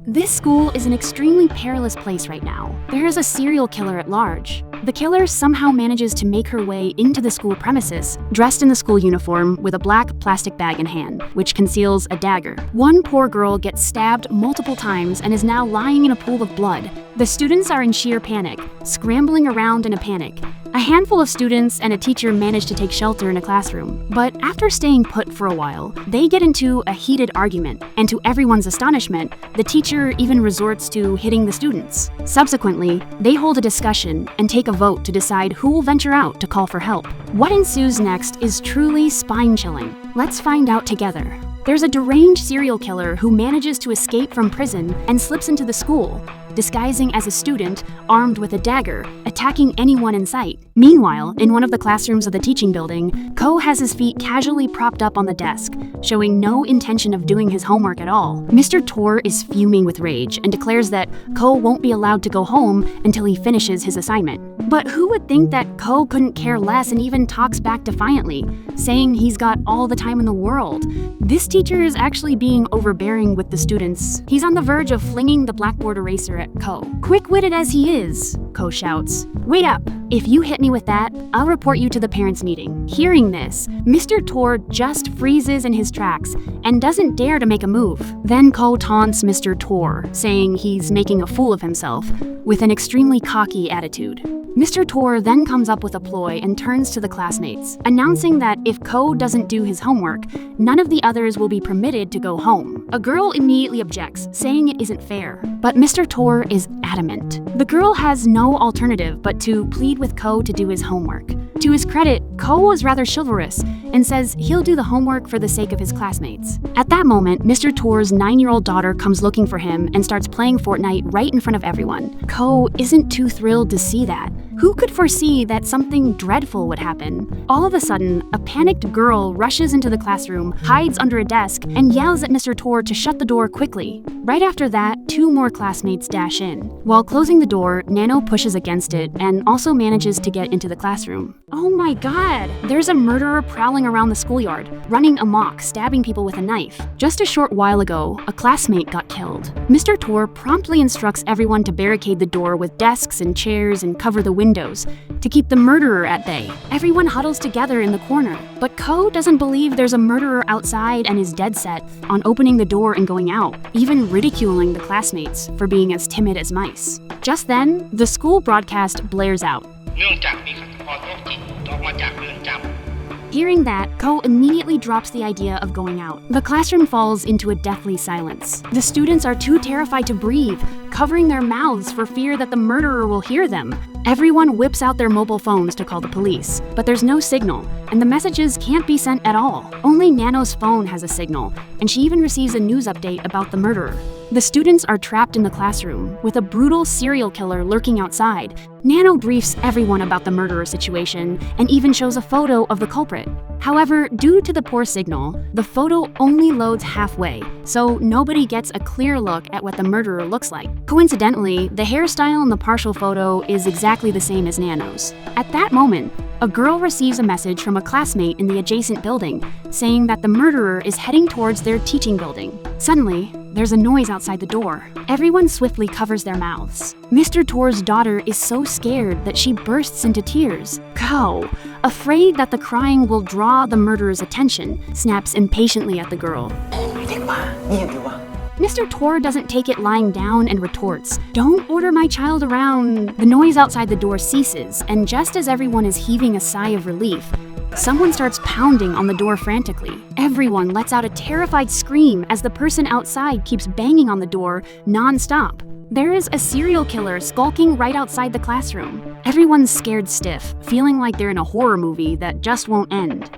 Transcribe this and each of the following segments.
This school is an extremely perilous place right now. There is a serial killer at large. The killer somehow manages to make her way into the school premises, dressed in the school uniform with a black plastic bag in hand, which conceals a dagger. One poor girl gets stabbed multiple times and is now lying in a pool of blood. The students are in sheer panic, scrambling around in a panic. A handful of students and a teacher manage to take shelter in a classroom, but after staying put for a while, they get into a heated argument, and to everyone's astonishment, the teacher even resorts to hitting the students. Subsequently, they hold a discussion and take a vote to decide who will venture out to call for help. What ensues next is truly spine-chilling. Let's find out together. There's a deranged serial killer who manages to escape from prison and slips into the school, disguising as a student, armed with a dagger, attacking anyone in sight. Meanwhile, in one of the classrooms of the teaching building, Ko has his feet casually propped up on the desk, showing no intention of doing his homework at all. Mr. Tor is fuming with rage and declares that Ko won't be allowed to go home until he finishes his assignment. But who would think that Ko couldn't care less and even talks back defiantly, saying he's got all the time in the world? This teacher is actually being overbearing with the students. He's on the verge of flinging the blackboard eraser at Ko. Quick-witted as he is, Ko shouts, "Wait up! If you hit me with that, I'll report you to the parents' meeting." Hearing this, Mr. Tor just freezes in his tracks and doesn't dare to make a move. Then Ko taunts Mr. Tor, saying he's making a fool of himself, with an extremely cocky attitude. Mr. Tor then comes up with a ploy and turns to the classmates, announcing that if Ko doesn't do his homework, none of the others will be permitted to go home. A girl immediately objects, saying it isn't fair, but Mr. Tor is adamant. The girl has no alternative but to plead with Ko to do his homework. To his credit, Ko was rather chivalrous and says he'll do the homework for the sake of his classmates. At that moment, Mr. Tor's 9-year-old daughter comes looking for him and starts playing Fortnite right in front of everyone. Ko isn't too thrilled to see that. Who could foresee that something dreadful would happen? All of a sudden, a panicked girl rushes into the classroom, hides under a desk, and yells at Mr. Tor to shut the door quickly. Right after that, 2 more classmates dash in. While closing the door, Nano pushes against it and also manages to get into the classroom. Oh my god! There's a murderer prowling around the schoolyard, running amok, stabbing people with a knife. Just a short while ago, a classmate got killed. Mr. Tor promptly instructs everyone to barricade the door with desks and chairs and cover the windows to keep the murderer at bay. Everyone huddles together in the corner, but Ko doesn't believe there's a murderer outside and is dead set on opening the door and going out, even ridiculing the classmates for being as timid as mice. Just then, the school broadcast blares out. เนื่องจากมีฆาตกรโรคจิตออกมาจากเรือนจำ Hearing that, Ko immediately drops the idea of going out. The classroom falls into a deathly silence. The students are too terrified to breathe, covering their mouths for fear that the murderer will hear them. Everyone whips out their mobile phones to call the police, but there's no signal, and the messages can't be sent at all. Only Nano's phone has a signal, and she even receives a news update about the murderer. The students are trapped in the classroom, with a brutal serial killer lurking outside. Nano briefs everyone about the murderer situation, and even shows a photo of the culprit. However, due to the poor signal, the photo only loads halfway, so nobody gets a clear look at what the murderer looks like. Coincidentally, the hairstyle in the partial photo is exactly the same as Nano's. At that moment, a girl receives a message from a classmate in the adjacent building, saying that the murderer is heading towards their teaching building. Suddenly, there's a noise outside the door. Everyone swiftly covers their mouths. Mr. Tor's daughter is so scared that she bursts into tears. Ko, afraid that the crying will draw the murderer's attention, snaps impatiently at the girl. Mr. Tor doesn't take it lying down and retorts, "Don't order my child around." The noise outside the door ceases, and just as everyone is heaving a sigh of relief, someone starts pounding on the door frantically. Everyone lets out a terrified scream as the person outside keeps banging on the door non-stop. There is a serial killer skulking right outside the classroom. Everyone's scared stiff, feeling like they're in a horror movie that just won't end.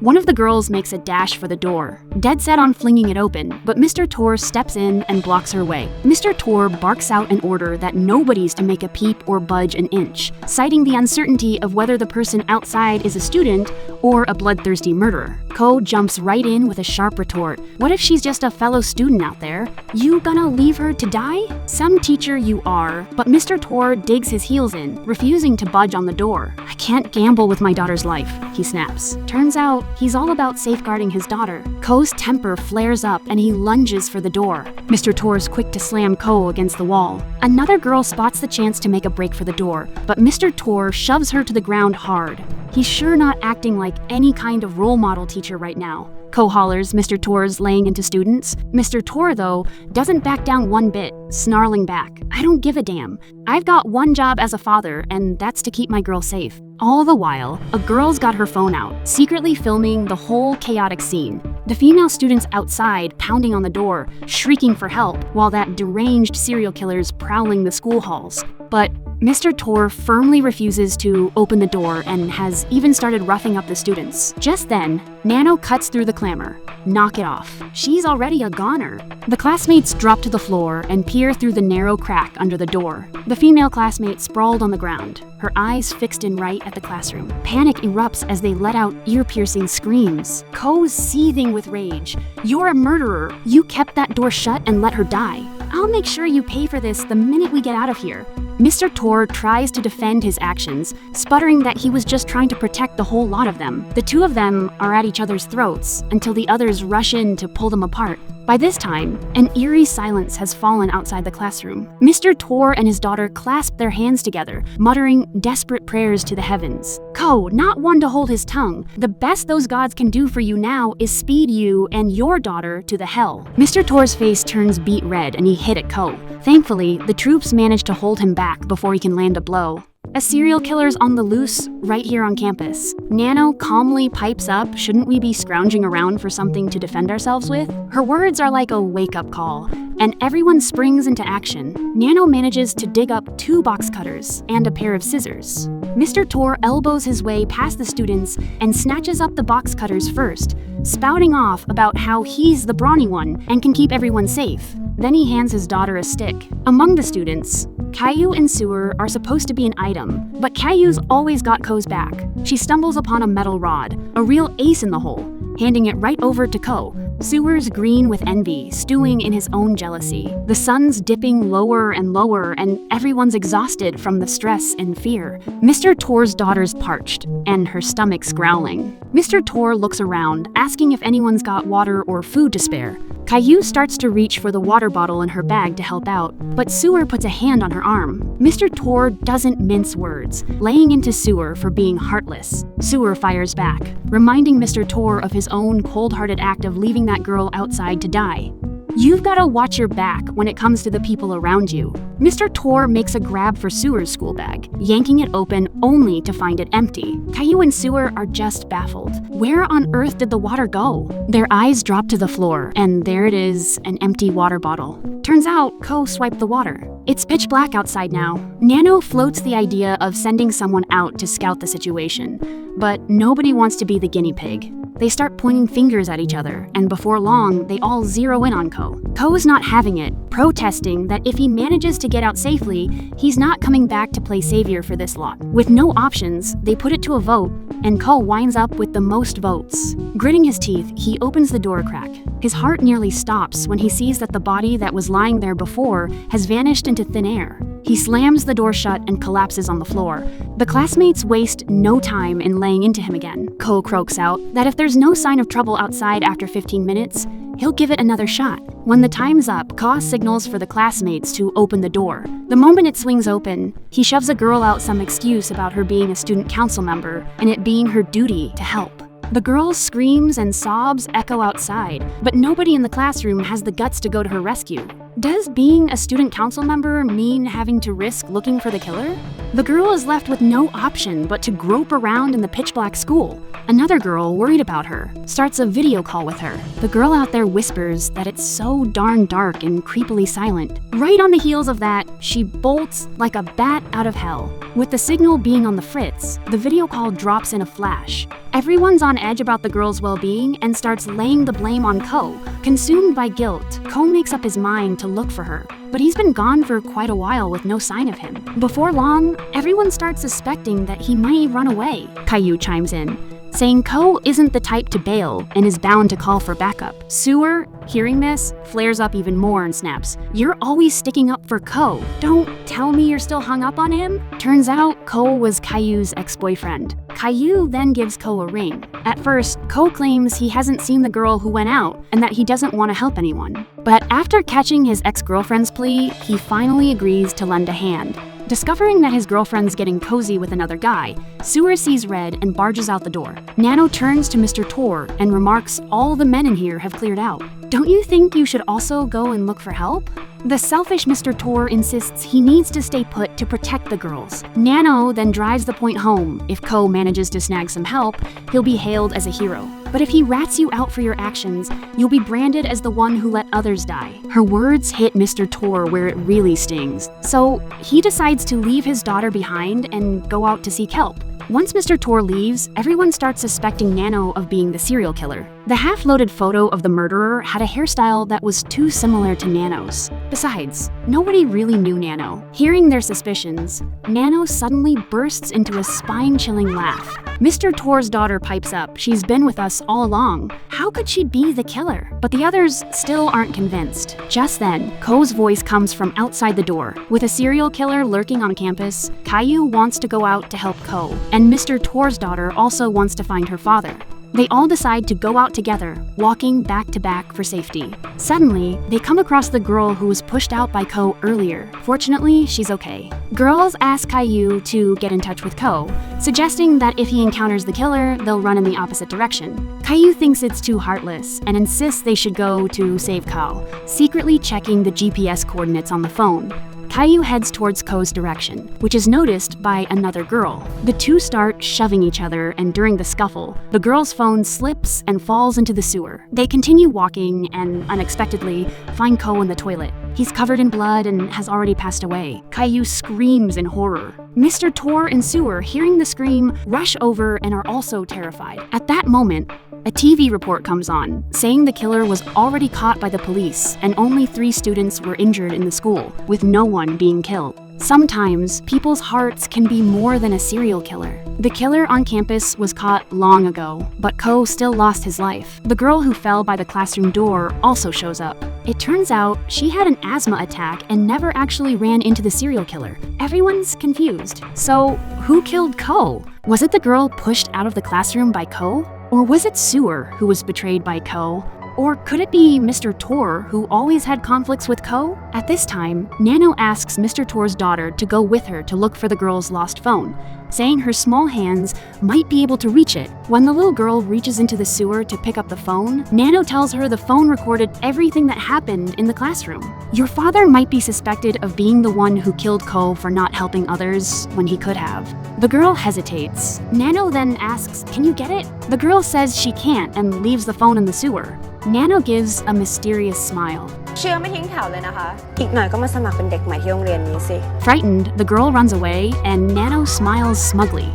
One of the girls makes a dash for the door, dead set on flinging it open, but Mr. Tor steps in and blocks her way. Mr. Tor barks out an order that nobody's to make a peep or budge an inch, citing the uncertainty of whether the person outside is a student or a bloodthirsty murderer. Ko jumps right in with a sharp retort. What if she's just a fellow student out there? You gonna leave her to die? Some teacher you are, but Mr. Tor digs his heels in, refusing to budge on the door. I can't gamble with my daughter's life, he snaps. Turns out, He's all about safeguarding his daughter. Ko's temper flares up and he lunges for the door. Mr. Tor's quick to slam Ko against the wall. Another girl spots the chance to make a break for the door, but Mr. Tor shoves her to the ground hard. He's sure not acting like any kind of role model teacher right now. Ko hollers Mr. Tor's laying into students. Mr. Tor, though, doesn't back down one bit, snarling back, "I don't give a damn. I've got one job as a father, and that's to keep my girl safe." All the while, a girl's got her phone out, secretly filming the whole chaotic scene. The female students outside pounding on the door, shrieking for help, while that deranged serial killer's prowling the school halls. But Mr. Tor firmly refuses to open the door and has even started roughing up the students. Just then, Nano cuts through the clamor. Knock it off. She's already a goner. The classmates drop to the floor and peer through the narrow crack under the door. The female classmate sprawled on the ground, her eyes fixed in right at the classroom. Panic erupts as they let out ear-piercing screams. Ko's seething with rage. "You're a murderer. You kept that door shut and let her die. I'll make sure you pay for this the minute we get out of here." Mr. Tor tries to defend his actions, sputtering that he was just trying to protect the whole lot of them. The two of them are at each other's throats until the others rush in to pull them apart. By this time, an eerie silence has fallen outside the classroom. Mr. Tor and his daughter clasp their hands together, muttering desperate prayers to the heavens. Ko, not one to hold his tongue. The best those gods can do for you now is speed you and your daughter to the hell. Mr. Tor's face turns beet red and he hit at Ko. Thankfully, the troops manage to hold him back before he can land a blow. A serial killer's on the loose right here on campus. Nano calmly pipes up, "Shouldn't we be scrounging around for something to defend ourselves with?" Her words are like a wake-up call, and everyone springs into action. Nano manages to dig up 2 box cutters and a pair of scissors. Mr. Tor elbows his way past the students and snatches up the box cutters first, spouting off about how he's the brawny one and can keep everyone safe. Then he hands his daughter a stick. Among the students, Caillou and Sewer are supposed to be an item, but Caillou's always got Ko's back. She stumbles upon a metal rod, a real ace in the hole, handing it right over to Ko. Sewer's green with envy, stewing in his own jealousy. The sun's dipping lower and lower, and everyone's exhausted from the stress and fear. Mr. Tor's daughter's parched, and her stomach's growling. Mr. Tor looks around, asking if anyone's got water or food to spare. Caillou starts to reach for the water bottle in her bag to help out, but Sewer puts a hand on her arm. Mr. Tor doesn't mince words, laying into Sewer for being heartless. Sewer fires back, reminding Mr. Tor of his own cold-hearted act of leaving that girl outside to die. You've got to watch your back when it comes to the people around you. Mr. Tor makes a grab for Sewer's school bag, yanking it open only to find it empty. Caillou and Sewer are just baffled. Where on earth did the water go? Their eyes drop to the floor, and there it is, an empty water bottle. Turns out, Ko swiped the water. It's pitch black outside now. Nano floats the idea of sending someone out to scout the situation, but nobody wants to be the guinea pig. They start pointing fingers at each other, and before long, they all zero in on Ko. Ko is not having it, protesting that if he manages to get out safely, he's not coming back to play savior for this lot. With no options, they put it to a vote, and Ko winds up with the most votes. Gritting his teeth, he opens the door crack. His heart nearly stops when he sees that the body that was lying there before has vanished into thin air. He slams the door shut and collapses on the floor. The classmates waste no time in laying into him again. Ko croaks out that if there's no sign of trouble outside after 15 minutes, he'll give it another shot. When the time's up, Ka signals for the classmates to open the door. The moment it swings open, he shoves a girl out some excuse about her being a student council member and it being her duty to help. The girl's screams and sobs echo outside, but nobody in the classroom has the guts to go to her rescue. Does being a student council member mean having to risk looking for the killer? The girl is left with no option but to grope around in the pitch-black school. Another girl, worried about her, starts a video call with her. The girl out there whispers that it's so darn dark and creepily silent. Right on the heels of that, she bolts like a bat out of hell. With the signal being on the fritz, the video call drops in a flash. Everyone's on edge about the girl's well-being and starts laying the blame on Ko. Consumed by guilt, Ko makes up his mind to look for her, but he's been gone for quite a while with no sign of him. Before long, everyone starts suspecting that he might run away. Caillou chimes in, saying Ko isn't the type to bail and is bound to call for backup. Sewer, hearing this, flares up even more and snaps, "You're always sticking up for Ko. Don't tell me you're still hung up on him?" Turns out, Ko was Caillou's ex-boyfriend. Caillou then gives Ko a ring. At first, Ko claims he hasn't seen the girl who went out and that he doesn't want to help anyone. But after catching his ex-girlfriend's plea, he finally agrees to lend a hand. Discovering that his girlfriend's getting cozy with another guy, Sewer sees red and barges out the door. Nano turns to Mr. Tor and remarks all the men in here have cleared out. "Don't you think you should also go and look for help?" The selfish Mr. Tor insists he needs to stay put to protect the girls. Nano then drives the point home. If Ko manages to snag some help, he'll be hailed as a hero. But if he rats you out for your actions, you'll be branded as the one who let others die. Her words hit Mr. Tor where it really stings. So he decides to leave his daughter behind and go out to seek help. Once Mr. Tor leaves, everyone starts suspecting Nano of being the serial killer. The half-loaded photo of the murderer had a hairstyle that was too similar to Nano's. Besides, nobody really knew Nano. Hearing their suspicions, Nano suddenly bursts into a spine-chilling laugh. Mr. Tor's daughter pipes up, "She's been with us all along. How could she be the killer?" But the others still aren't convinced. Just then, Ko's voice comes from outside the door. With a serial killer lurking on campus, Caillou wants to go out to help Ko, and Mr. Tor's daughter also wants to find her father. They all decide to go out together, walking back to back for safety. Suddenly, they come across the girl who was pushed out by Ko earlier. Fortunately, she's okay. Girls ask Caillou to get in touch with Ko, suggesting that if he encounters the killer, they'll run in the opposite direction. Caillou thinks it's too heartless and insists they should go to save Ko, secretly checking the GPS coordinates on the phone. Caillou heads towards Ko's direction, which is noticed by another girl. The two start shoving each other, and during the scuffle, the girl's phone slips and falls into the sewer. They continue walking and, unexpectedly, find Ko in the toilet. He's covered in blood and has already passed away. Caillou screams in horror. Mr. Tor and Sewer, hearing the scream, rush over and are also terrified. At that moment, a TV report comes on, saying the killer was already caught by the police and only 3 students were injured in the school, with no one being killed. Sometimes, people's hearts can be more than a serial killer. The killer on campus was caught long ago, but Ko still lost his life. The girl who fell by the classroom door also shows up. It turns out she had an asthma attack and never actually ran into the serial killer. Everyone's confused. So, who killed Ko? Was it the girl pushed out of the classroom by Ko? Or was it Sewer who was betrayed by Ko? Or could it be Mr. Tor, who always had conflicts with Ko? At this time, Nano asks Mr. Tor's daughter to go with her to look for the girl's lost phone, saying her small hands might be able to reach it. When the little girl reaches into the sewer to pick up the phone, Nano tells her the phone recorded everything that happened in the classroom. Your father might be suspected of being the one who killed Ko for not helping others when he could have. The girl hesitates. Nano then asks, "Can you get it?" The girl says she can't and leaves the phone in the sewer. Nano gives a mysterious smile. เชื่อไม่ทิ้งแถวเลยนะคะ อีกหน่อยก็มาสมัครเป็นเด็กใหม่ที่โรงเรียนนี้สิ Frightened, the girl runs away and Nano smiles smugly.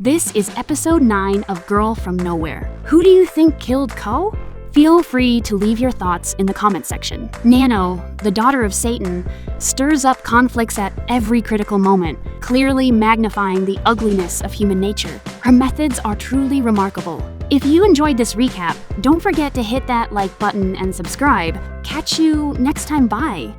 This is episode 9 of Girl from Nowhere. Who do you think killed Ko? Feel free to leave your thoughts in the comment section. Nano, the daughter of Satan, stirs up conflicts at every critical moment, clearly magnifying the ugliness of human nature. Her methods are truly remarkable. If you enjoyed this recap, don't forget to hit that like button and subscribe. Catch you next time. Bye.